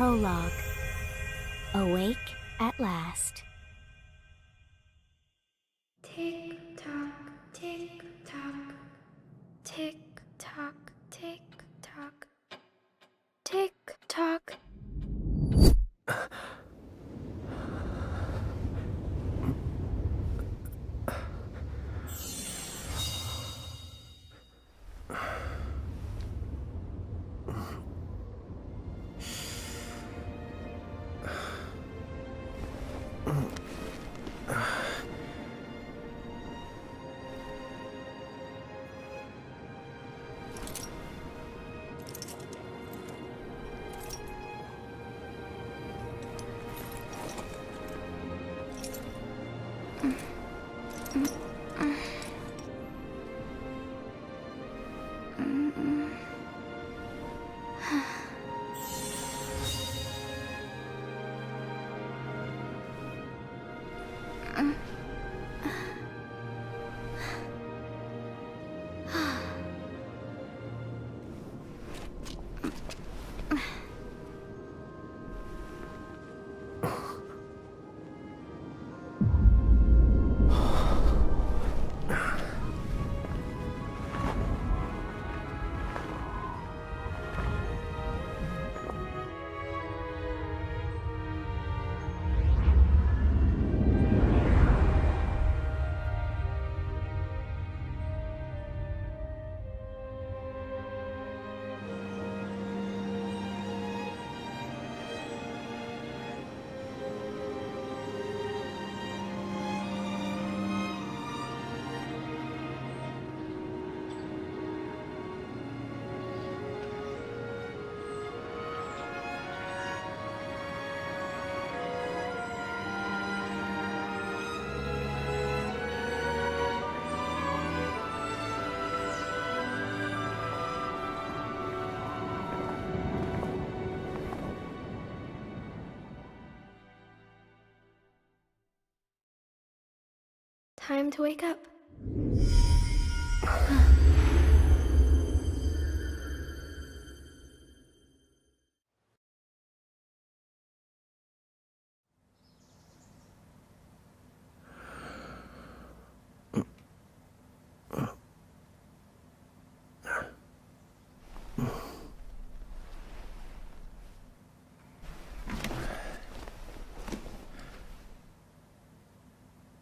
Prologue. Awake at last. Tick tock, tick tock, tick tock, tick tock, tick tock. Time to wake up.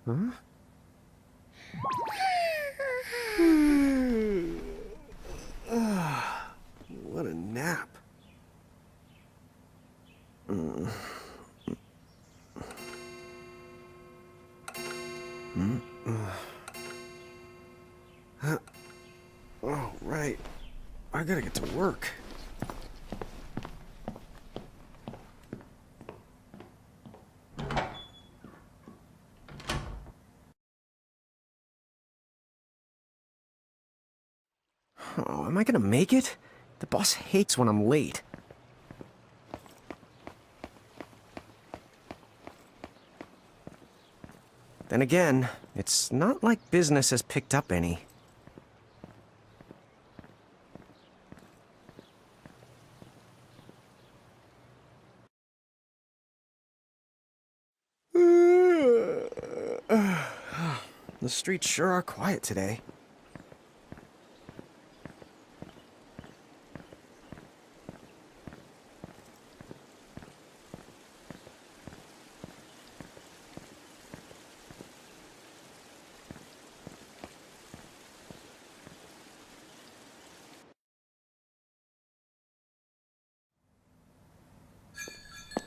Huh? What a nap. Oh, right. I gotta get to work. Oh, am I gonna make it? The boss hates when I'm late. Then again, it's not like business has picked up any. The streets sure are quiet today.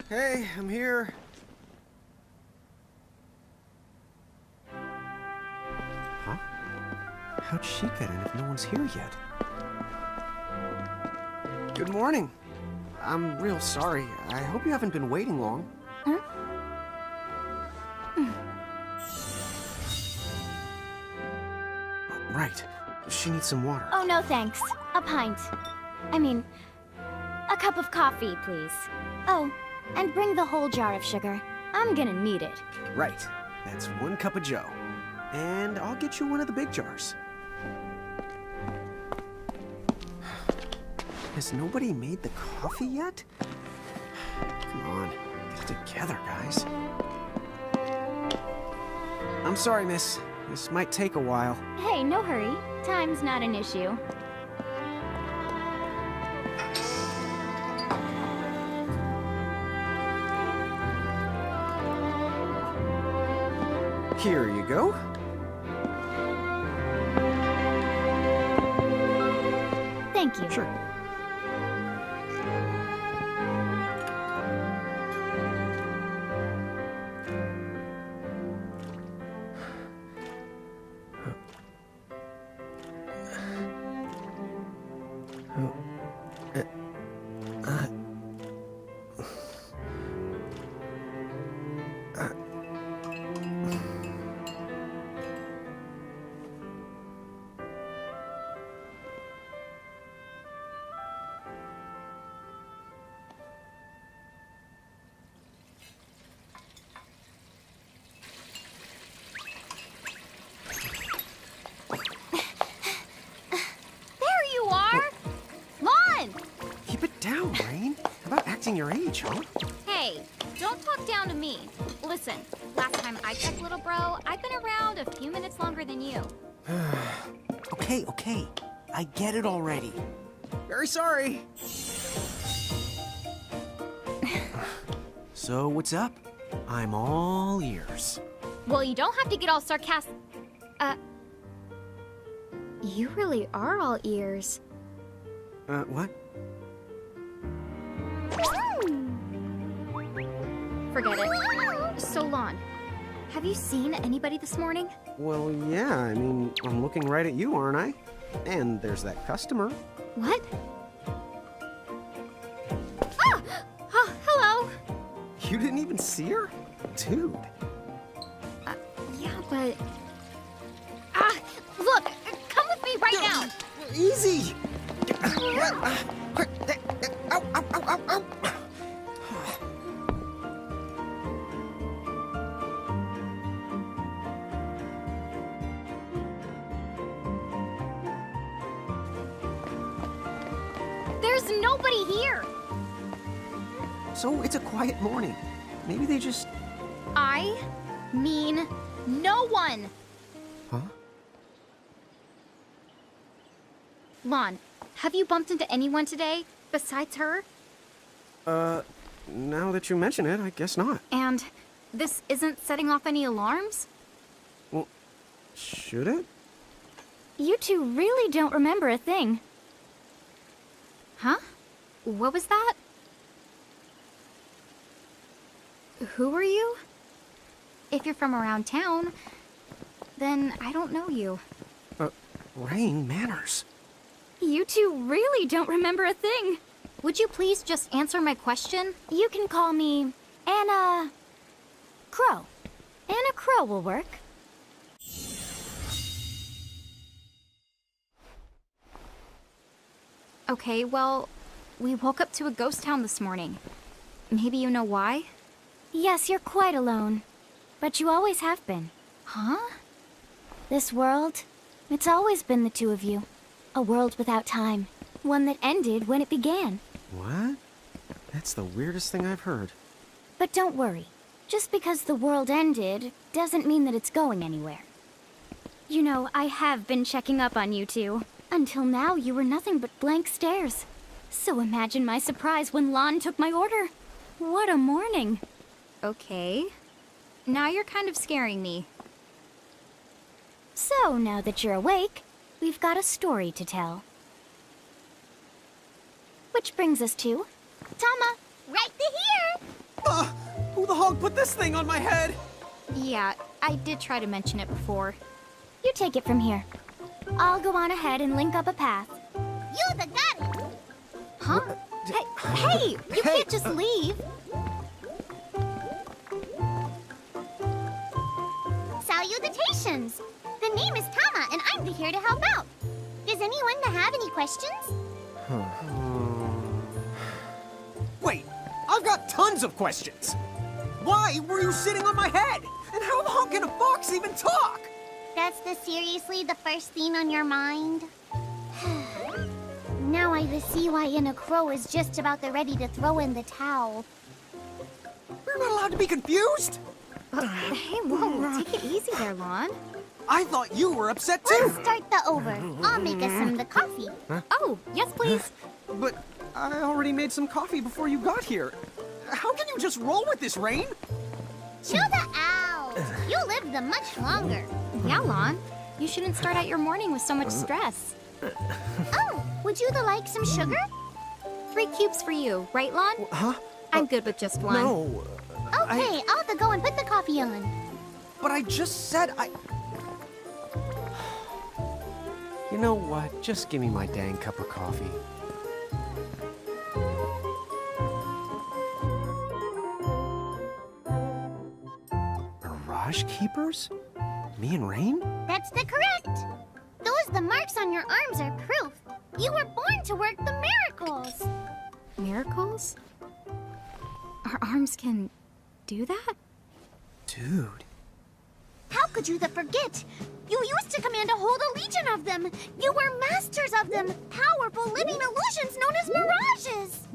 Hey, I'm here. Huh? How'd she get in if no one's here yet? Good morning. I'm real sorry. I hope you haven't been waiting long. Huh? Right. She needs some water. Oh, no thanks. A pint. I mean, a cup of coffee, please. Oh, and bring the whole jar of sugar. I'm gonna need it. Right. That's 1 cup of joe. And I'll get you one of the big jars. Has nobody made the coffee yet? Come on, get it together, guys. I'm sorry, miss. This might take a while. Hey, no hurry. Time's not an issue. Here you go. Thank you. Sure. There you are! Lon! Keep it down, Rain. How about acting your age, huh? Hey, don't talk down to me. Listen, last time I checked, little bro, I've been around a few minutes longer than you. Okay, okay. I get it already. Very sorry. So, what's up? I'm all ears. Well, you don't have to get all sarcastic. You really are all ears. What? Forget it. So, Lon, have you seen anybody this morning? Well, yeah, I mean, I'm looking right at you, aren't I? And there's that customer. What? Ah! Oh, hello! You didn't even see her? Dude. Yeah, but... Ah! Look! Come with me right now! Easy! Ow, ow, ow, ow, ow. There's nobody here! So it's a quiet morning. Maybe they just... I mean no one! Huh? Lon, have you bumped into anyone today besides her? Now that you mention it, I guess not. And this isn't setting off any alarms? Well, should it? You two really don't remember a thing. Huh? What was that? Who are you? If you're from around town, then I don't know you. Rain, manners. You two really don't remember a thing. Would you please just answer my question? You can call me Anna Crow. Anna Crow will work. Okay, well, we woke up to a ghost town this morning. Maybe you know why? Yes, you're quite alone. But you always have been. Huh? This world, it's always been the two of you. A world without time. One that ended when it began. What? That's the weirdest thing I've heard. But don't worry. Just because the world ended doesn't mean that it's going anywhere. You know, I have been checking up on you two. Until now, you were nothing but blank stares. So imagine my surprise when Lon took my order. What a morning. Okay. Now you're kind of scaring me. So, now that you're awake, we've got a story to tell. Which brings us to... Tama, right here! Who the hog put this thing on my head? Yeah, I did try to mention it before. You take it from here. I'll go on ahead and link up a path. You the got it! Huh? Hey, you can't just leave. Salutations! The name is Tama, and I'm here to help out. Does anyone have any questions? Wait, I've got tons of questions. Why were you sitting on my head? And how long can a fox even talk? That's seriously the first thing on your mind? Now I see why Inna Crow is just about ready to throw in the towel. We're not allowed to be confused? Hey, whoa, take it easy there, Lon. I thought you were upset too. Let's start the over. I'll make us some of the coffee. Oh, yes, please. But I already made some coffee before you got here. How can you just roll with this, Rain? Chill the out. You lived them much longer. Yeah, Lon. You shouldn't start out your morning with so much stress. Oh, would you like some sugar? 3 cubes for you, right, Lon? Huh? I'm good with just one. No. Okay, I'll have to go and put the coffee on. But I just said I... You know what? Just give me my dang cup of coffee. Mirage Keepers? Me and Rain? That's the correct. The marks on your arms are proof. You were born to work the miracles. Miracles? Our arms can do that? Dude. How could you forget? You used to command a whole legion of them. You were masters of them, powerful living illusions known as mirages.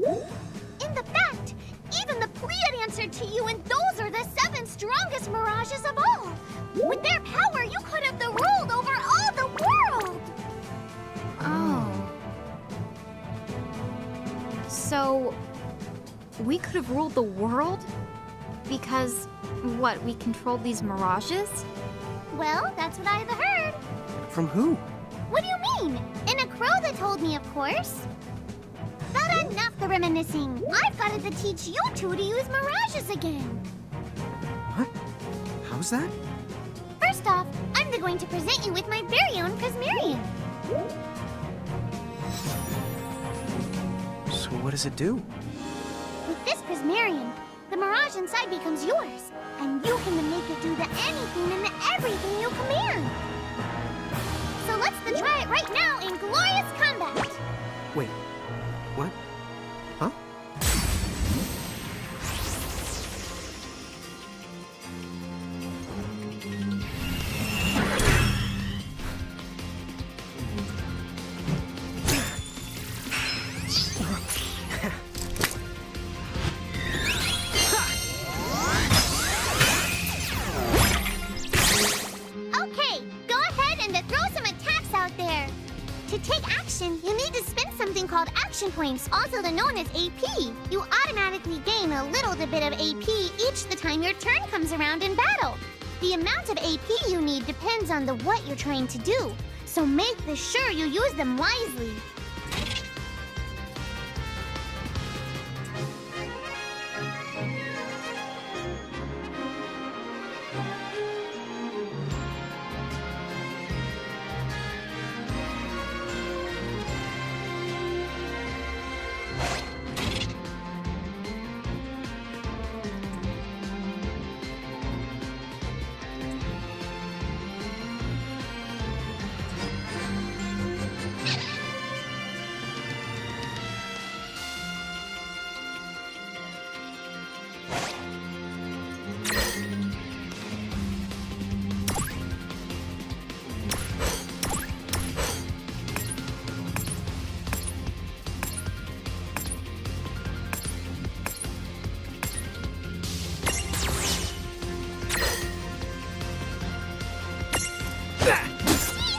In the fact, even the Pleiad answered to you, and those are the 7 strongest mirages of all. With their power, you could have ruled over all the world. Oh. So, we could have ruled the world? Because, what, we controlled these mirages? Well, that's what I've heard. From who? What do you mean? In a crow that told me, of course. But enough the reminiscing. I've got to teach you two to use mirages again. What? How's that? First off, I'm going to present you with my very own Prismarian. So what does it do? With this Prismarian, the mirage inside becomes yours, and you can make it do the anything and the everything you command. So let's try it right now in glorious combat. Wait. What? Huh? Okay, go ahead and throw some attacks out there. To take action, you need to spend something called action points, also known as AP. You automatically gain a little bit of AP each the time your turn comes around in battle. The amount of AP you need depends on what you're trying to do, so make sure you use them wisely.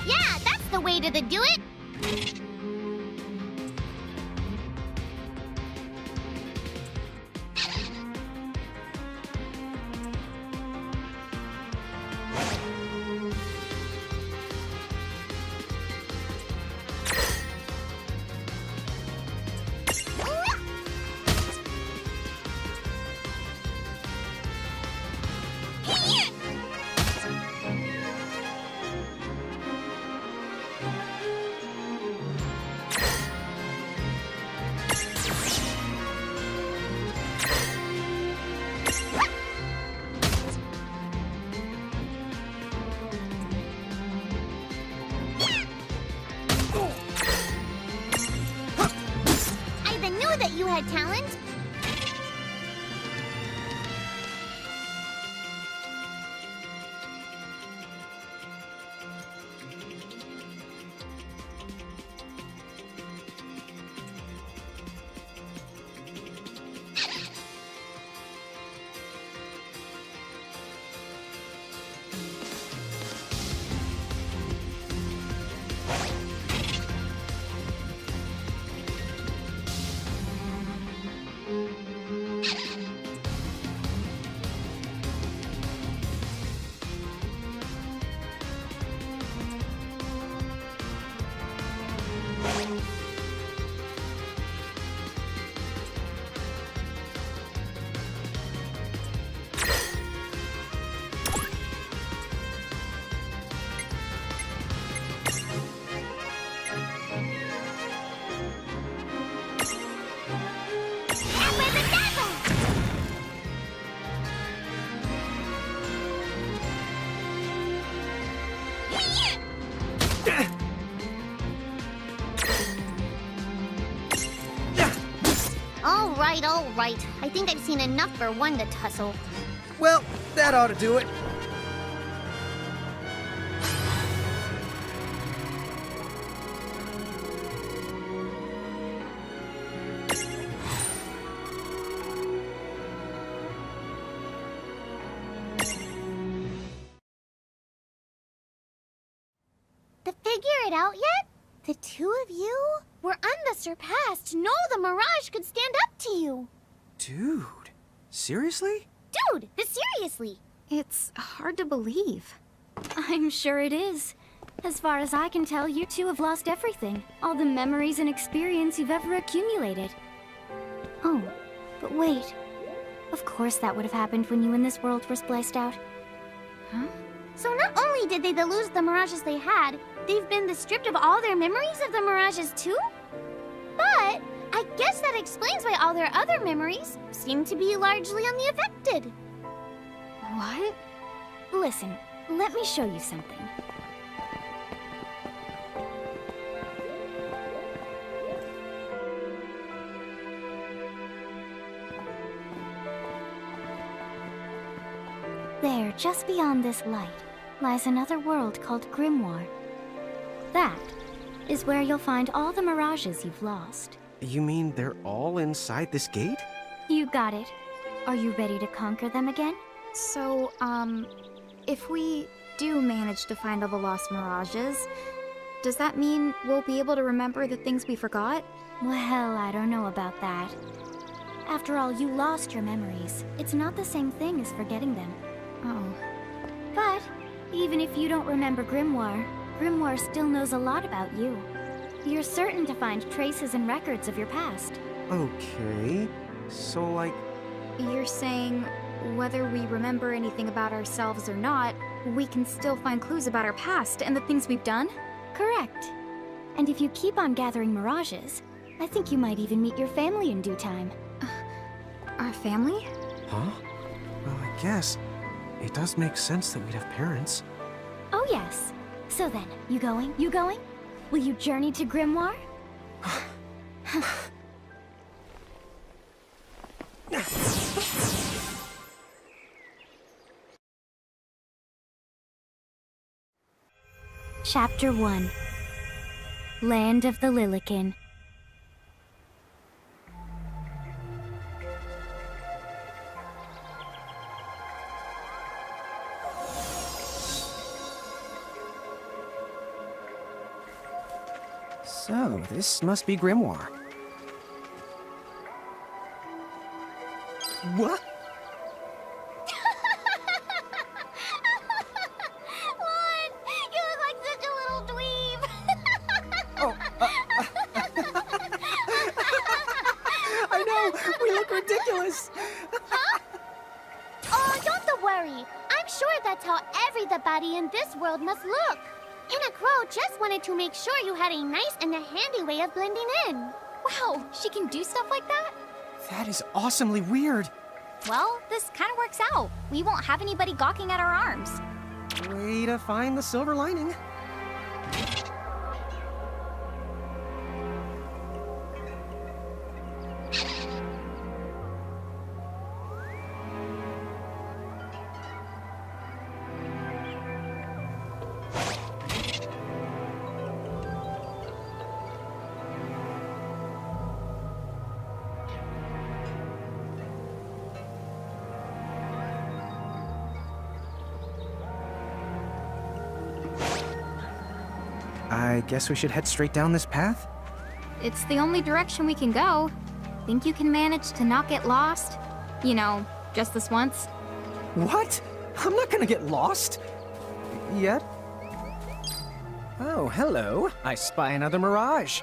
Yeah, that's the way to do it. right. I think I've seen enough for one to tussle. Well, that ought to do it. To figure it out yet? The two of you were unsurpassed. No, the Mirage could stand up to you. Dude, seriously? Dude, seriously. It's hard to believe. I'm sure it is. As far as I can tell, you two have lost everything. All the memories and experience you've ever accumulated. Oh, but wait. Of course that would have happened when you and this world were spliced out. Huh? So not only did they lose the Mirages they had, they've been stripped of all their memories of the Mirages too? But I guess that explains why all their other memories seem to be largely unaffected. What? Listen, let me show you something. There, just beyond this light, lies another world called Grimoire. That is where you'll find all the mirages you've lost. You mean they're all inside this gate? You got it. Are you ready to conquer them again? So, if we do manage to find all the lost mirages, does that mean we'll be able to remember the things we forgot? Well, I don't know about that. After all, you lost your memories. It's not the same thing as forgetting them. Oh. But even if you don't remember Grimoire, Grimoire still knows a lot about you. You're certain to find traces and records of your past. Okay. So, like, You're saying whether we remember anything about ourselves or not, we can still find clues about our past and the things we've done? Correct. And if you keep on gathering mirages, I think you might even meet your family in due time. Our family? huh? Well, I guess it does make sense that we'd have parents. Oh yes. So then, you going? You going? Will you journey to Grimoire? Chapter 1. Land of the Lilikin. So, this must be Grimoire. What? Lon, you look like such a little dweeb. Oh, I know! We look ridiculous! Oh, don't worry. I'm sure that's how everybody in this world must look. Anna Crow just wanted to make sure you had a nice and a handy way of blending in. Wow, she can do stuff like that? That is awesomely weird. Well, this kind of works out. We won't have anybody gawking at our arms. Way to find the silver lining. I guess we should head straight down this path? It's the only direction we can go. Think you can manage to not get lost? You know, just this once? What? I'm not gonna get lost. Yet? Oh, hello. I spy another mirage.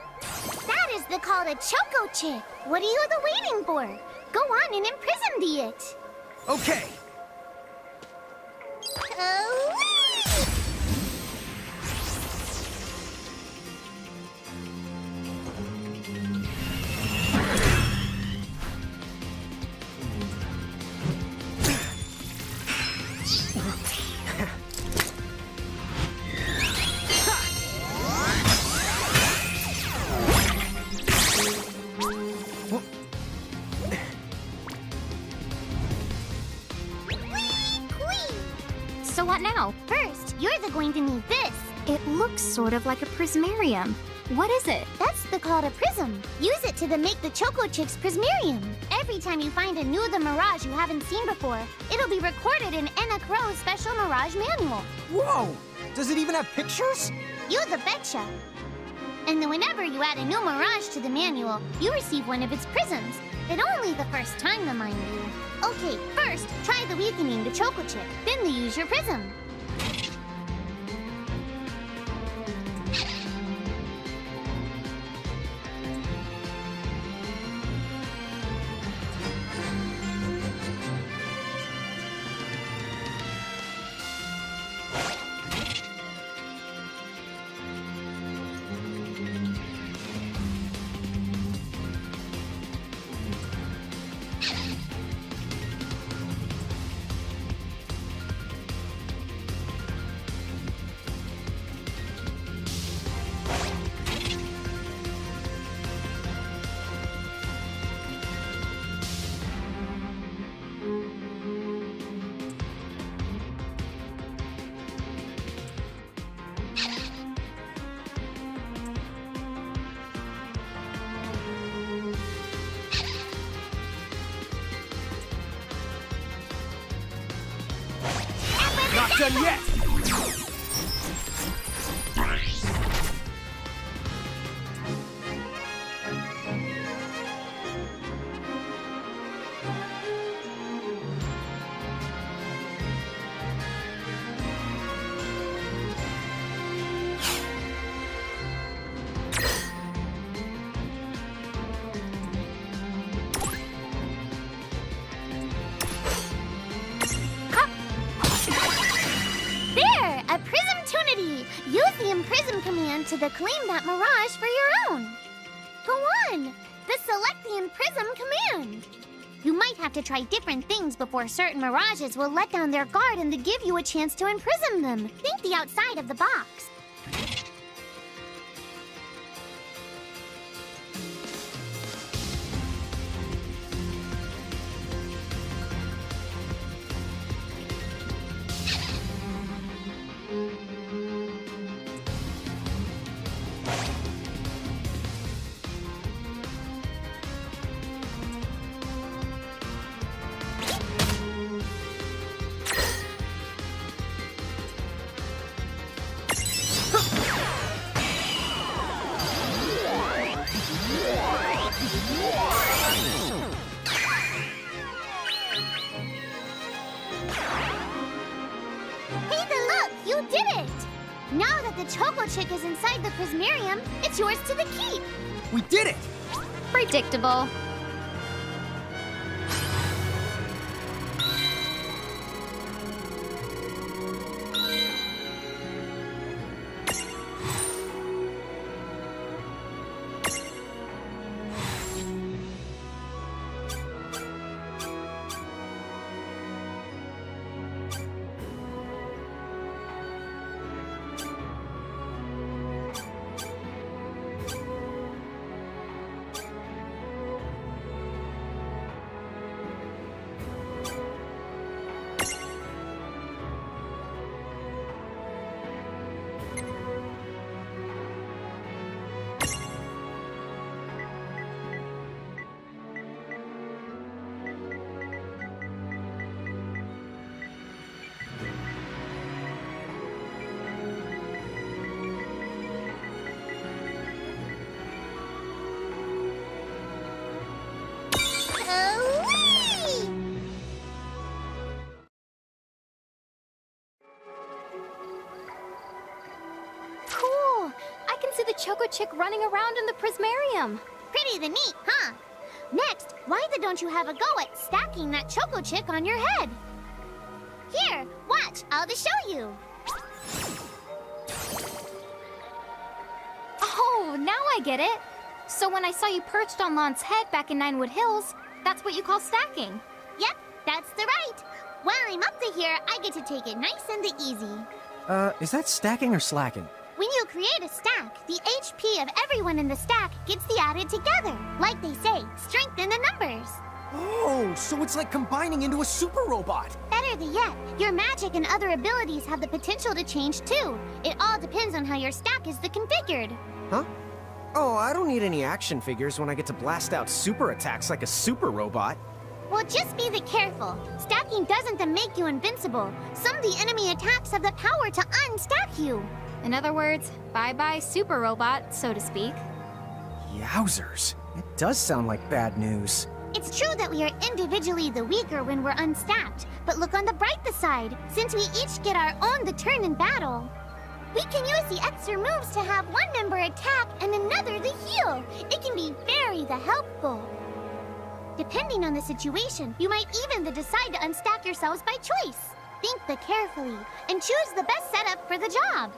That is the call to Choco Chick. What are you waiting for? Go on and imprison the it. Okay. Oh. what now? First, you're going to need this. It looks sort of like a prismarium. What is it? That's called a prism. Use it to make the Choco Chicks Prismarium. Every time you find a new The Mirage you haven't seen before, it'll be recorded in Enna Crow's special Mirage manual. Whoa! Does it even have pictures? You the betcha. And then whenever you add a new Mirage to the manual, you receive one of its prisms. But only the first time, mind you. Okay, first, try the weakening the Choco Chick, then the use your prism. Not done yet! To claim that Mirage for your own. Go on, the Select the Prism command. You might have to try different things before certain Mirages will let down their guard and to give you a chance to imprison them. Think the outside of the box. You did it! Now that the Choco Chick is inside the Prismarium, it's yours to the keep. We did it! Predictable. Cool! I can see the Choco Chick running around in the Prismarium. Pretty the neat, huh? Next, why don't you have a go at stacking that Choco Chick on your head? Here, watch, I'll just show you. Oh, now I get it. So when I saw you perched on Lon's head back in Ninewood Hills, that's what you call stacking. Yep, that's the right. While I'm up to here, I get to take it nice and easy. Is that stacking or slacking? When you create a stack, the HP of everyone in the stack gets added together. Like they say, strength in the numbers. Oh, so it's like combining into a super robot. Better further yet, your magic and other abilities have the potential to change too. It all depends on how your stack is configured. Huh? Oh, I don't need any action figures when I get to blast out super attacks like a super robot. Well, just be careful. Stacking doesn't make you invincible. Some of the enemy attacks have the power to unstack you. In other words, bye-bye super robot, so to speak. Yowzers. It does sound like bad news. It's true that we are individually the weaker when we're unstacked, but look on the brighter side. Since we each get our own turn in battle, we can use the extra moves to have one member attack and another to heal. It can be very helpful. Depending on the situation, you might even decide to unstack yourselves by choice. Think carefully and choose the best setup for the job.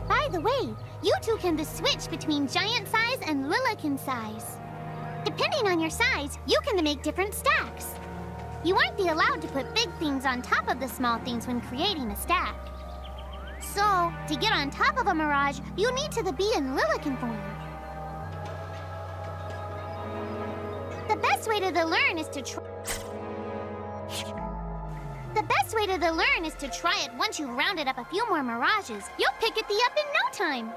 By the way, you two can switch between giant size and Lilican size. Depending on your size, you can make different stacks. You aren't allowed to put big things on top of the small things when creating a stack. So, to get on top of a Mirage, you need to be in Lilican form. The best way to learn is to try. The best way to learn is to try it once you've rounded up a few more Mirages. You'll pick it up in no time.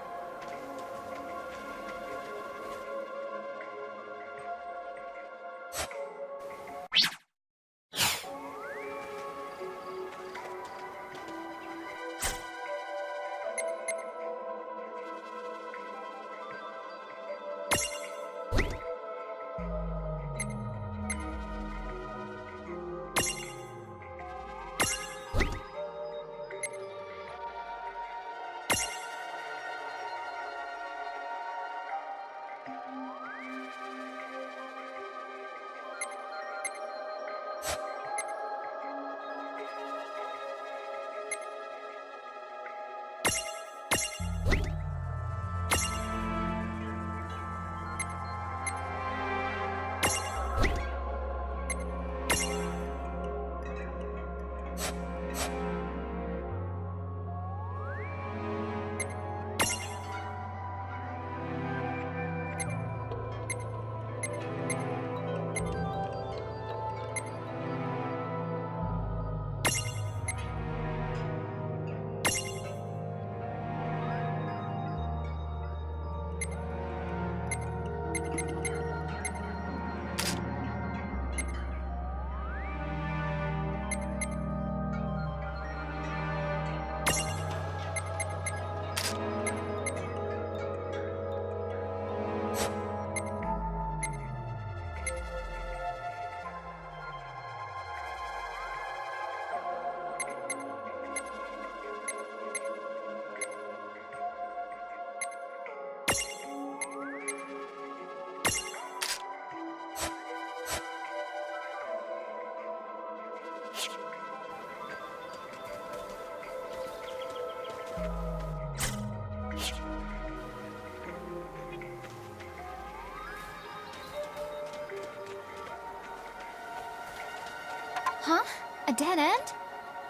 Huh? A dead end?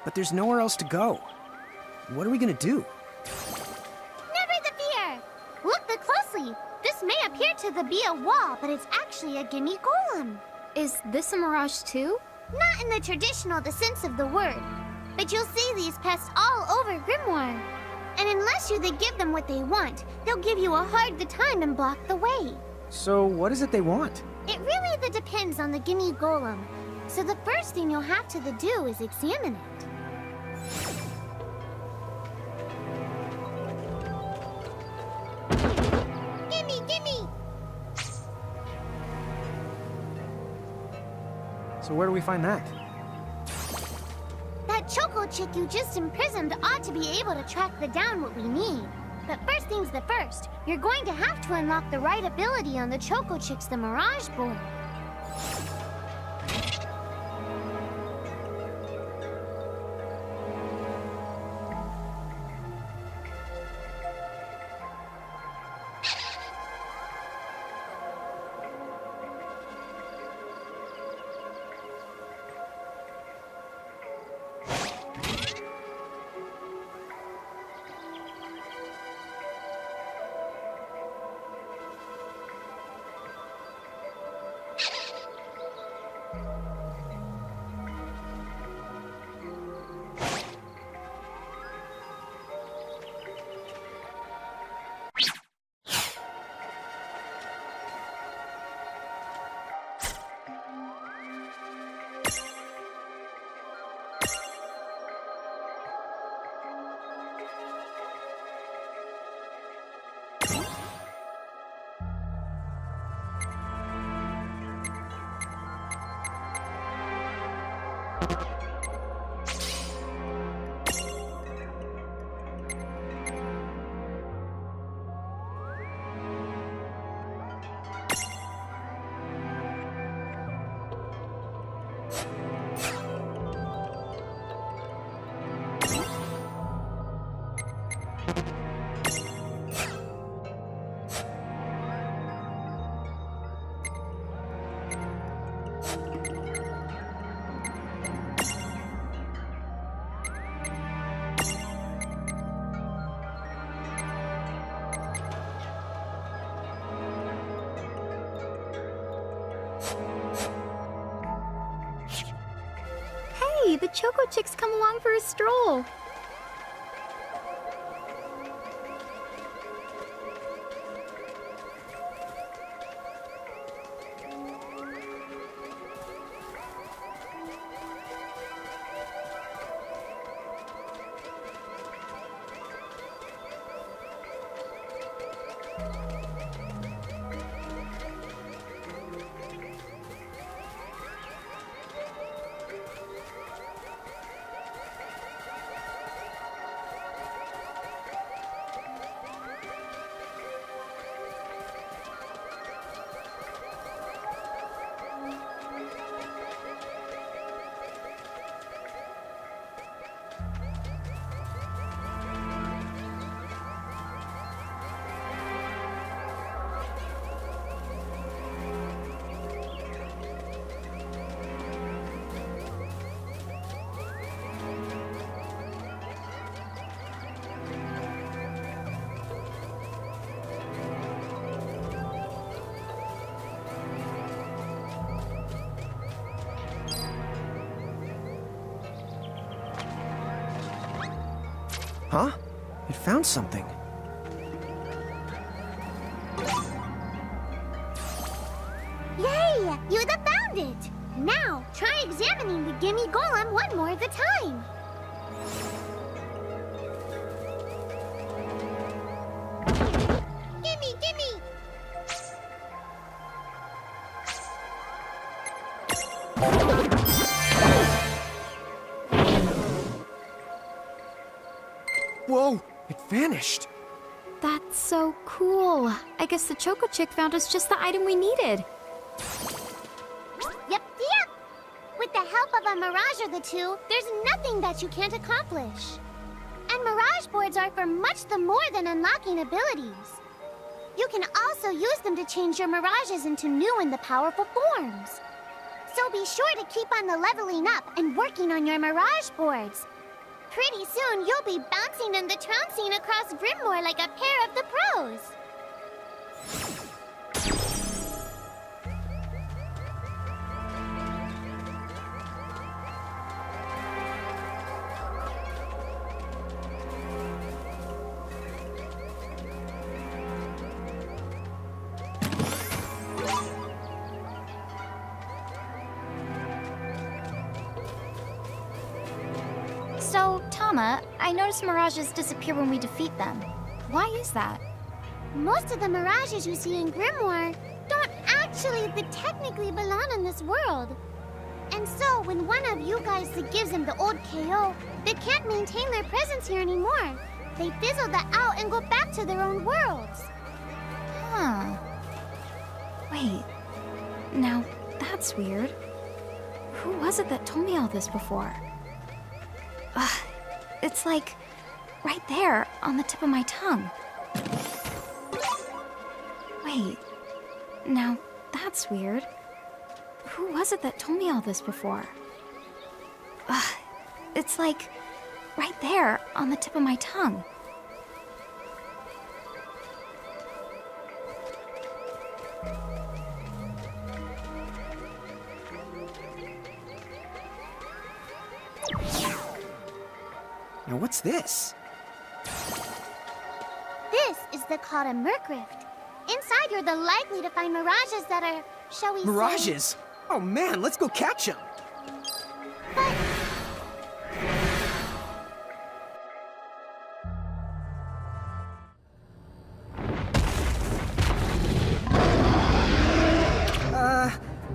But there's nowhere else to go. What are we gonna do? Never the fear! Look closely. This may appear to be a wall, but it's actually a gimme golem. Is this a Mirage too? Not in the traditional sense of the word, but you'll see these pests all over Grimoire. And unless you give them what they want, they'll give you a hard time and block the way. So what is it they want? It really depends on the Gimme Golem. So the first thing you'll have to do is examine it. Gimme, gimme! So where do we find that? That Choco chick you just imprisoned ought to be able to track down what we need. But first things the first, you're going to have to unlock the right ability on the Choco Chick's the Mirage board. Hey, the Choco Chick's come along for a stroll. Huh? It found something. Yay! You found it! Now, try examining the Gimme Golem one more at a time. Gimme, gimme! Whoa! It vanished! That's so cool. I guess the Choco Chick found us just the item we needed. Yep. With the help of a Mirage or the two, there's nothing that you can't accomplish. And Mirage boards are for much the more than unlocking abilities. You can also use them to change your Mirages into new and the powerful forms. So be sure to keep on the leveling up and working on your Mirage boards. Pretty soon, you'll be bouncing and the trouncing across Brimmore like a pair of the pros. Tama, I noticed mirages disappear when we defeat them. Why is that? Most of the mirages you see in Grimoire don't actually technically belong in this world. And so, when one of you guys gives them the old KO, they can't maintain their presence here anymore. They fizzle that out and go back to their own worlds. Huh. Wait. Now, that's weird. Who was it that told me all this before? It's like right there on the tip of my tongue. Wait. Now, that's weird. Who was it that told me all this before? It's like right there on the tip of my tongue. Now what's this? This is called a Murkrift. Inside, you're likely to find mirages that are, shall we say... Mirages? Oh man, let's go catch them! But...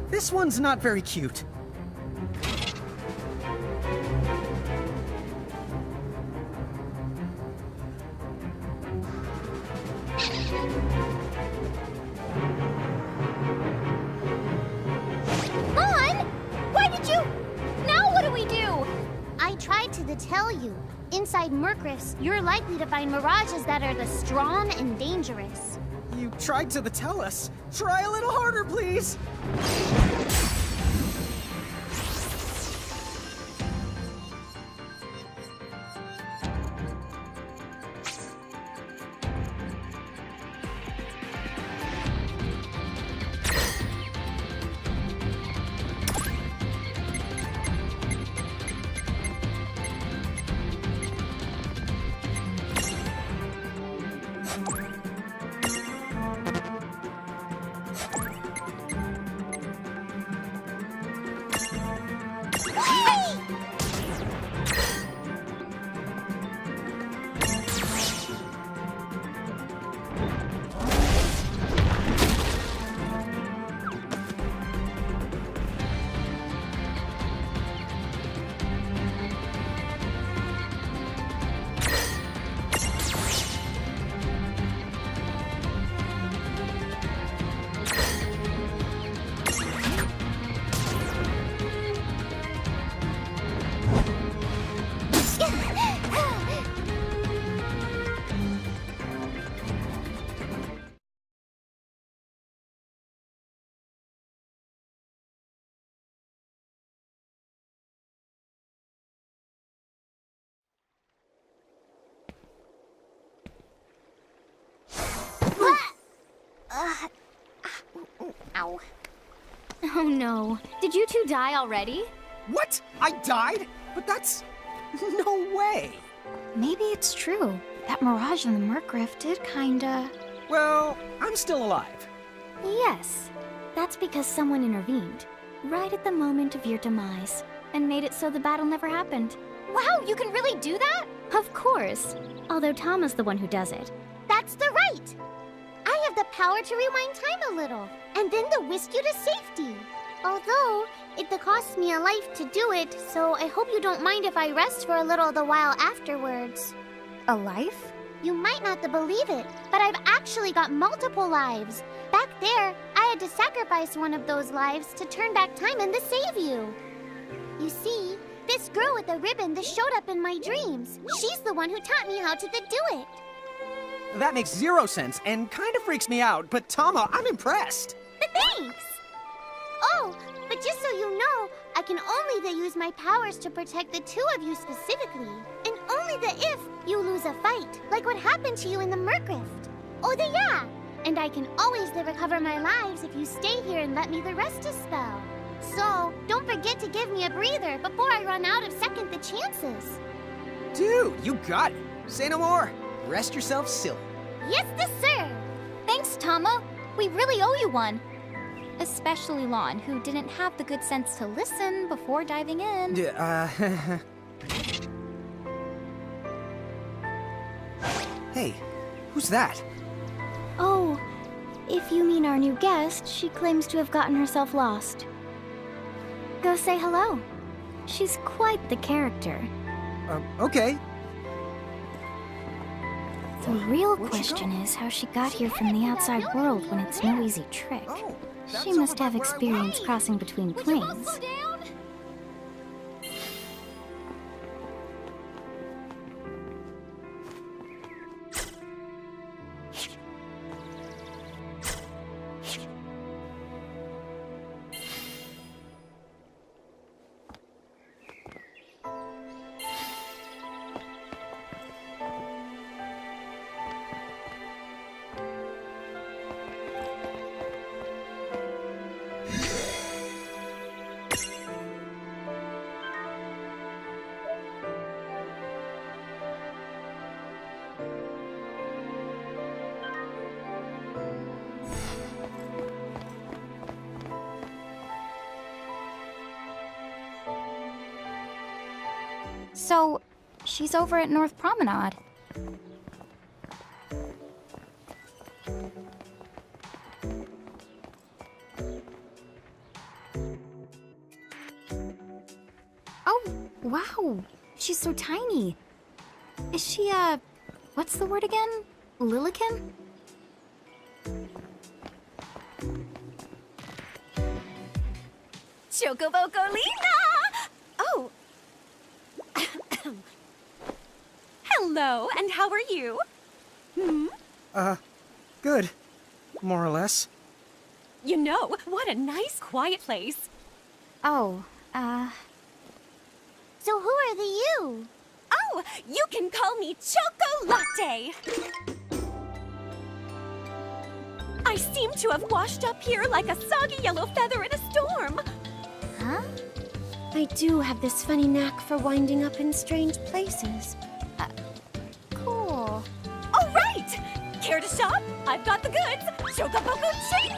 This one's not very cute. Lon! Why did you... Now what do we do? I tried to tell you. Inside Murkrifts, you're likely to find mirages that are strong and dangerous. You tried to tell us. Try a little harder, please! Ow. Oh no. Did you two die already? What? I died? But that's... no way! Maybe it's true. That mirage in the Murkrift did kinda... Well, I'm still alive. Yes. That's because someone intervened. Right at the moment of your demise. And made it so the battle never happened. Wow, you can really do that? Of course. Although Tama's the one who does it. That's the right! I have the power to rewind time a little, and then to whisk you to safety. Although, it costs me a life to do it, so I hope you don't mind if I rest for a little the while afterwards. A life? You might not believe it, but I've actually got multiple lives. Back there, I had to sacrifice one of those lives to turn back time and to save you. You see, this girl with the ribbon that showed up in my dreams. She's the one who taught me how to do it. That makes 0 sense and kind of freaks me out, but Tama, I'm impressed. Thanks! Oh, but just so you know, I can only use my powers to protect the two of you specifically. And only if you lose a fight, like what happened to you in the Murkrift. Oh, yeah! And I can always recover my lives if you stay here and let me rest a spell. So, don't forget to give me a breather before I run out of second the chances. Dude, you got it. Say no more. Rest yourself silly. Yes, sir! Thanks, Tama. We really owe you one. Especially Lon, who didn't have the good sense to listen before diving in. Hey, who's that? Oh, if you mean our new guest, she claims to have gotten herself lost. Go say hello. She's quite the character. Okay. The real Where'd she question go? is how she got here from the outside world when it's no easy trick. Oh, that's She must over have by where I experience was. crossing between planes. So, she's over at North Promenade. Oh, wow. She's so tiny. Is she, what's the word again? Lilican? Chocobocolina! Oh. Hello, and how are you? Good. More or less. You know, what a nice, quiet place. Oh, So who are the you? Oh, you can call me Chocolate. I seem to have washed up here like a soggy yellow feather in a storm. huh? I do have this funny knack for winding up in strange places. Cool. All right! Care to shop? I've got the goods. Chocoboco Ching!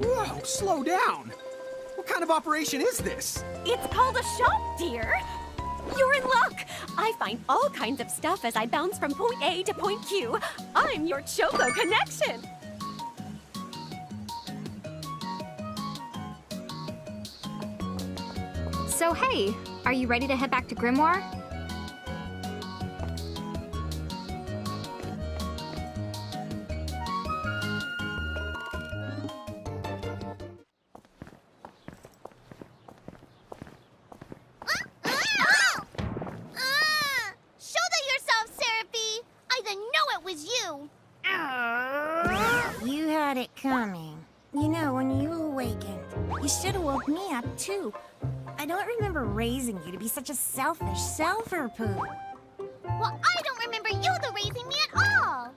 Whoa, slow down. What kind of operation is this? It's called a shop, dear. You're in luck. I find all kinds of stuff as I bounce from point A to point Q. I'm your Choco connection. So, hey, are you ready to head back to Grimoire? Shoulder yourself, Seraphie! I didn't know it was you! You had it coming. You know, when you awakened, you should have woke me up too. I don't remember raising you to be such a selfish selfer poo. Well, I don't remember you raising me at all!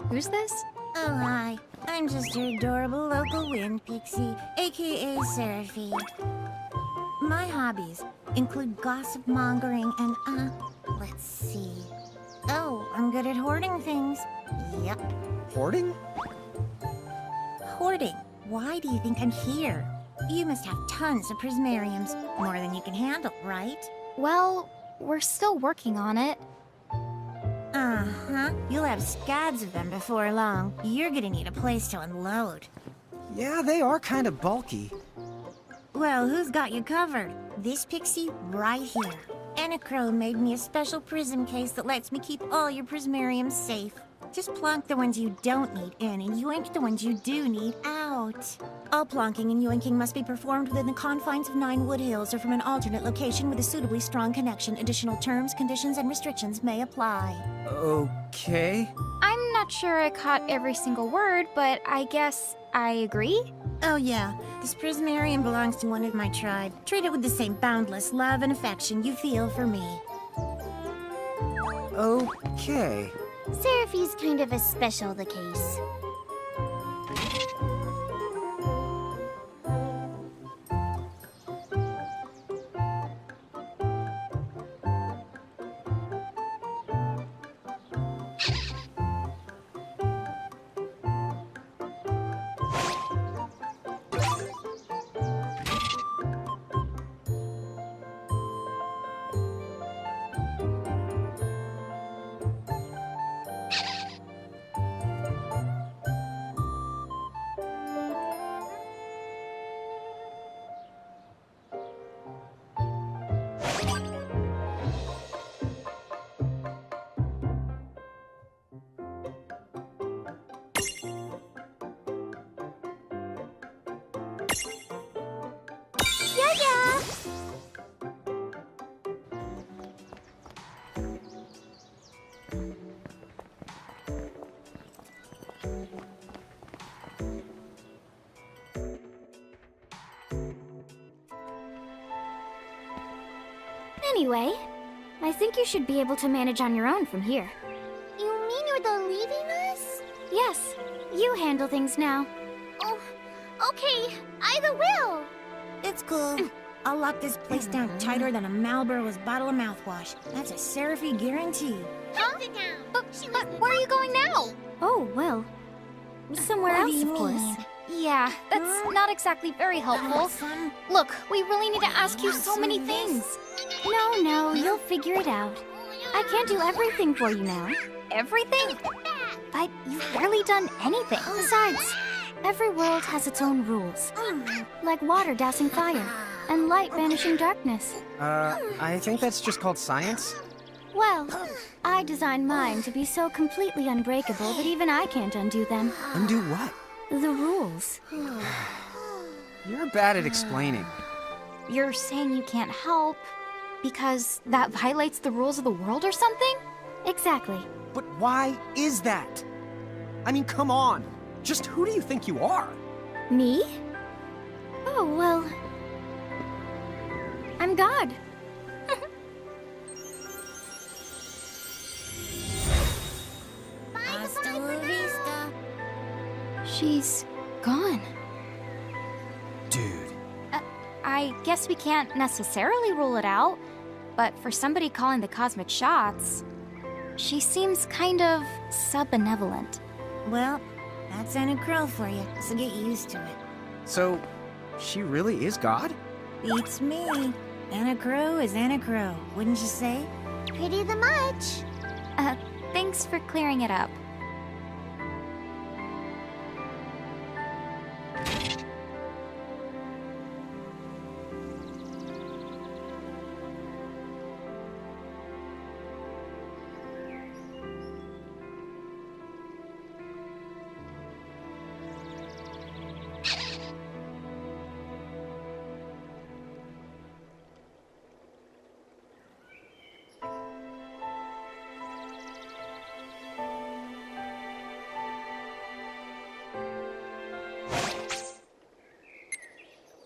Who's this? Oh, hi. I'm just your adorable local wind pixie, aka Seraphie. My hobbies include gossip mongering and, let's see. Oh, I'm good at hoarding things. Yep, Hoarding? hoarding. Why do you think I'm here? You must have tons of prismariums, more than you can handle, right? Well, we're still working on it. Uh-huh. You'll have scads of them before long. You're gonna need a place to unload. Yeah, they are kind of bulky. Well, who's got you covered? This pixie right here. Enachrome made me a special prism case that lets me keep all your prismariums safe. Just plonk the ones you don't need in and yoink the ones you do need out. All plonking and yoinking must be performed within the confines of 9 Wood Hills or from an alternate location with a suitably strong connection. Additional terms, conditions, and restrictions may apply. Okay. I'm not sure I caught every single word, but I guess I agree. Oh yeah, this prismarium belongs to one of my tribe. Treat it with the same boundless love and affection you feel for me. Okay. Seraphi's kind of a special the case. Anyway, I think you should be able to manage on your own from here. You mean you're the leaving us? Yes, you handle things now. Oh, okay. Either will. It's cool. I'll lock this place down tighter than a Marlboro's bottle of mouthwash. That's a Seraphy guarantee. Huh? Sit down. But where are you going now? Oh, well, somewhere What else, do you of course. mean? Yeah, that's not exactly very helpful. Son, Look, we really need to ask you so many things. No, you'll figure it out. I can't do everything for you now. Everything? But you've barely done anything. Besides, every world has its own rules. Like water dousing fire, and light banishing darkness. I think that's just called science. Well, I designed mine to be so completely unbreakable that even I can't undo them. Undo what? The rules. You're bad at explaining. You're saying you can't help because that violates the rules of the world or something? Exactly. But why is that? I mean, come on. Just who do you think you are? Me? Oh, well... I'm God. hasta la vista. She's gone. Dude. I guess we can't necessarily rule it out, but for somebody calling the cosmic shots, she seems kind of sub-benevolent. Well, that's Anna Crow for you, so get used to it. So, she really is God? Beats me. Anna Crow is Anna Crow, wouldn't you say? Pretty the much. Thanks for clearing it up.